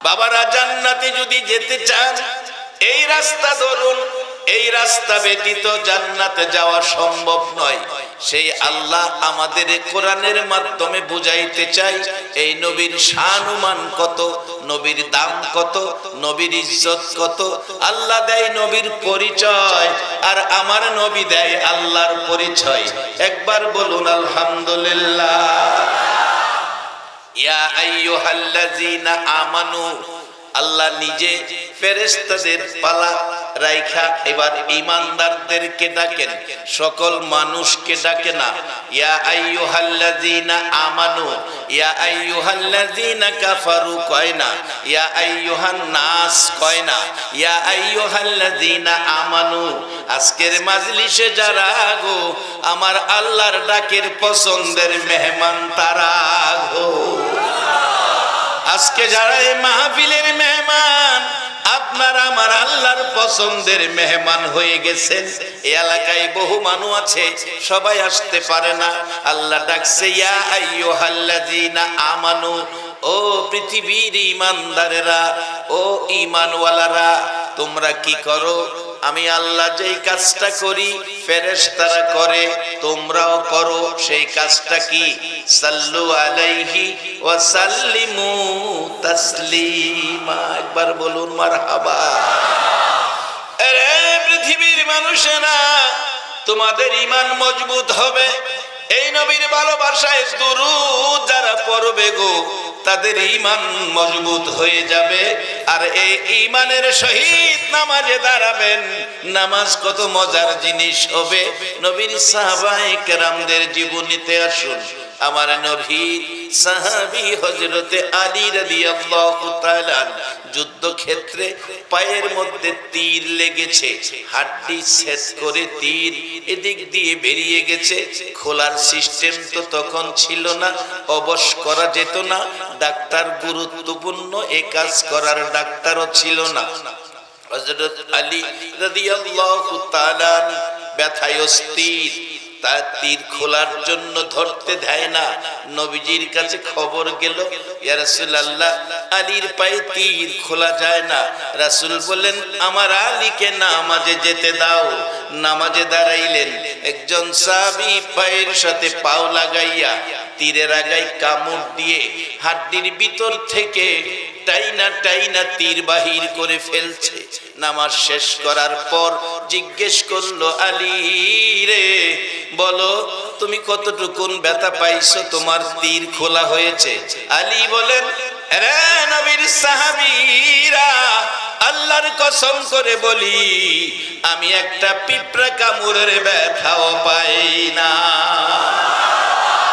বাবারা জান্নাতে যদি যেতে চান এই রাস্তা ধরুন, এই রাস্তা ব্যতীত জান্নাতে যাওয়া সম্ভব নয়। সেই আল্লাহ আমাদের কোরআনের মাধ্যমে বুঝাইতে চাই এই নবীর শানুমান কত, নবীর দাম কত, নবীর ইজ্জত কত। আল্লাহ দেয় নবীর পরিচয় আর আমার নবী দেয় আল্লাহর পরিচয়। একবার বলুন আলহামদুলিল্লাহ। ইয়া আইয়ুহাল্লাযীনা আমানু, আল্লাহ নিজে ফেরেশতাদের পালা রাইখা এবার ঈমানদারদেরকে ডাকেন, সকল মানুষকে ডাকে না। ইয়া আইয়ুহাল্লাযীনা আমানু, ইয়া আইয়ুহাল্লাযীনা কাফারু কয় না, ইয়া আইয়ুহান নাস কয় না, ইয়া আইয়ুহাল্লাযীনা আমানু। আজকের মাজলিসে যারা গো আমার আল্লাহর ডাকের পছন্দের মেহমান তারা গো। আজকে যারা এই মাহফিলের মেহমান, আপনারা আমার আল্লাহর পছন্দের মেহমান হয়ে গেছেন। এই এলাকায় বহু মানুষ আছে সবাই আসতে পারে না, আল্লাহ ডাকছে ইয়া আইয়ুহাল্লাযীনা আমানু, ও পৃথিবীর ঈমানদারেরা, ও ঈমানওয়ালারা, তোমরা কি করো? আমি আল্লাহ যেই কাজটা করি ফেরেশতারা করে, তোমরাও করো। সেই কাজটা কি? সাল্লু আলাইহি ওয়া সাল্লিমু তাসলিমা। একবার বলুন মারহাবা। আরে পৃথিবীর মানুষেরা, তোমাদের ঈমান মজবুত হবে এই নবীর ভালোবাসায় দুরূদ যারা পড়বে গো, তাদের ঈমান মজবুত হয়ে যাবে। আর এই ঈমানের সহিত নামাজে দাঁড়াবেন। নামাজ কত মজার জিনিস হবে। নবীর সাহাবায়ে কেরামদের জীবনীতে আসুন। আমার নবীর সাহাবী হযরতে আলী রাদিয়াল্লাহু তাআলা যুদ্ধক্ষেত্রে পায়ের মধ্যে তীর লেগেছে, হাড্ডি ছেদ করে তীর এদিক দিয়ে বেরিয়ে গেছে। খোলার সিস্টেম তো তখন ছিল না, অবশ করা যেত না। ডাক্তার গুরুত্বপূর্ণ, এ কাজ করার ডাক্তারও ছিল না। হযরত আলী রাদিয়াল্লাহু তাআলা ব্যথায় অস্থির, তার তীর খোলার জন্য ধরতে দেয় না। নবীজির কাছে খবর গেল, ইয়া রাসূলুল্লাহ আলীর পায়ে তীর খোলা যায় না। রাসূল বললেন আমার আলীকে নামাজে যেতে দাও। নামাজে দাঁড়াইলেন। একজন সাহাবী পায়ের সাথে পাও লাগাইয়া তীরের আগায় কামড় দিয়ে হাড্ডির ভিতর থেকে টাইনা টাইনা তীর বাহির করে ফেলছে। নামাজ শেষ করার পর জিজ্ঞেস করলো, আলী রে বলো তুমি কতটুকুন ব্যথা পাইছো, তোমার তীর খোলা হয়েছে? আলী বলেন, আরে নবীর সাহাবীরা, আল্লাহর কসম করে বলি আমি একটা পিঁপড়া কামড়ের ব্যথাও